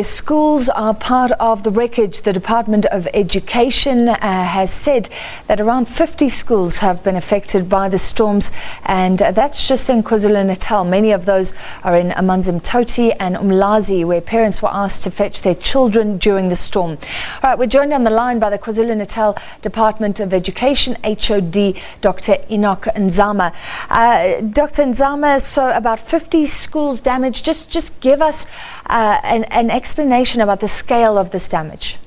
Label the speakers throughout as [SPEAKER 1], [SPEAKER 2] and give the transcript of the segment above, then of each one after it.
[SPEAKER 1] Schools are part of the wreckage. The Department of Education has said that around 50 schools have been affected by the storms, and that's just in Kwazulu-Natal. Many of those are in Amanzimtoti and Umlazi, where parents were asked to fetch their children during the storm. All right, we're joined on the line by the Kwazulu-Natal Department of Education, HOD Dr Enoch Nzama. Dr Nzama, so about 50 schools damaged. Just give us an explanation about the scale of this damage.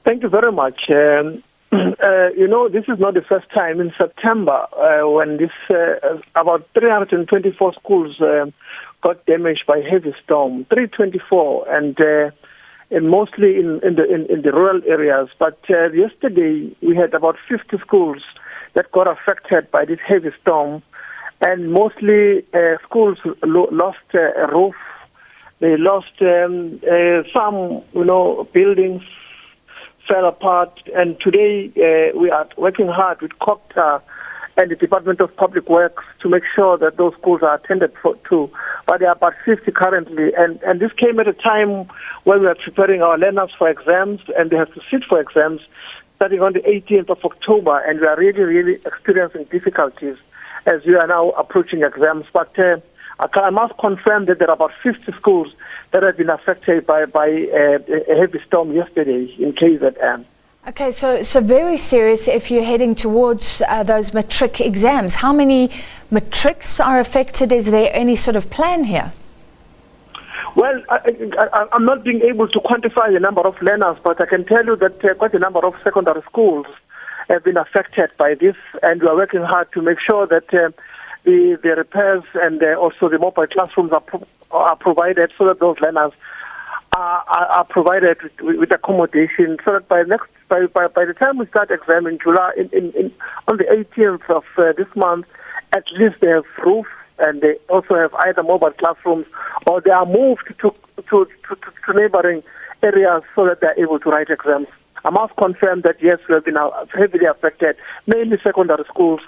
[SPEAKER 2] Thank you very much. This is not the first time. In September, when this about 324 schools got damaged by heavy storm, 324, and mostly in the rural areas. But yesterday we had about 50 schools that got affected by this heavy storm, and mostly schools lost a roof. They lost some, buildings fell apart. And today we are working hard with COPTA and the Department of Public Works to make sure that those schools are attended to. But there are about 50 currently. And this came at a time when we are preparing our learners for exams, and they have to sit for exams starting on the 18th of October. And we are really experiencing difficulties as we are now approaching exams. But I must confirm that there are about 50 schools that have been affected by a heavy storm yesterday in KZN.
[SPEAKER 1] Okay, so very serious if you're heading towards those matric exams. How many matrics are affected? Is there any sort of plan here?
[SPEAKER 2] Well, I'm not being able to quantify the number of learners, but I can tell you that quite a number of secondary schools have been affected by this, and we are working hard to make sure that the repairs and also the mobile classrooms are provided, so that those learners are provided with accommodation, so that by the time we start exam in July, on the 18th of this month, at least they have roof, and they also have either mobile classrooms, or they are moved to neighboring areas so that they are able to write exams. I must confirm that yes, we have been heavily affected, mainly secondary schools.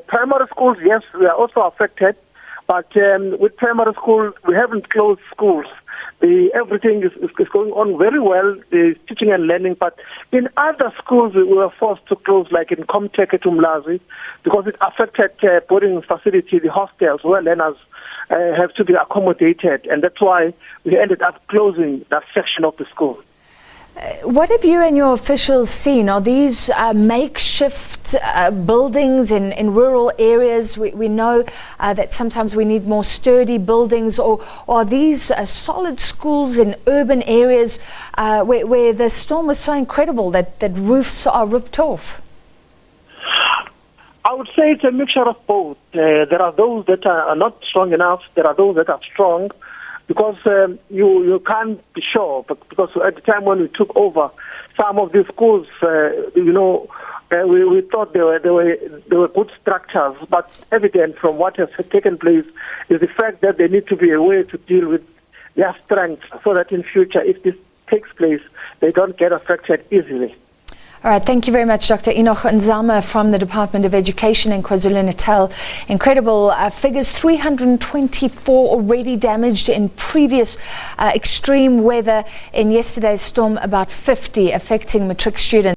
[SPEAKER 2] Primary schools, yes, we are also affected, but with primary schools, we haven't closed schools. Everything is going on very well, the teaching and learning, but in other schools we were forced to close, like in Komteke to Umlazi, because it affected boarding facility, the hostels where learners have to be accommodated, and that's why we ended up closing that section of the school.
[SPEAKER 1] What have you and your officials seen? Are these makeshift buildings in rural areas? We know that sometimes we need more sturdy buildings, or are these solid schools in urban areas where the storm was so incredible that roofs are ripped off?
[SPEAKER 2] I would say it's a mixture of both. There are those that are not strong enough. There are those that are strong. Because you can't be sure, because at the time when we took over some of these schools, we thought they were good structures, but evident from what has taken place is the fact that there need to be a way to deal with their strengths, so that in future, if this takes place, they don't get affected easily.
[SPEAKER 1] All right, thank you very much, Dr. Enoch Nzama from the Department of Education in KwaZulu-Natal. Incredible figures, 324 already damaged in previous extreme weather. In yesterday's storm, about 50 affecting matric students.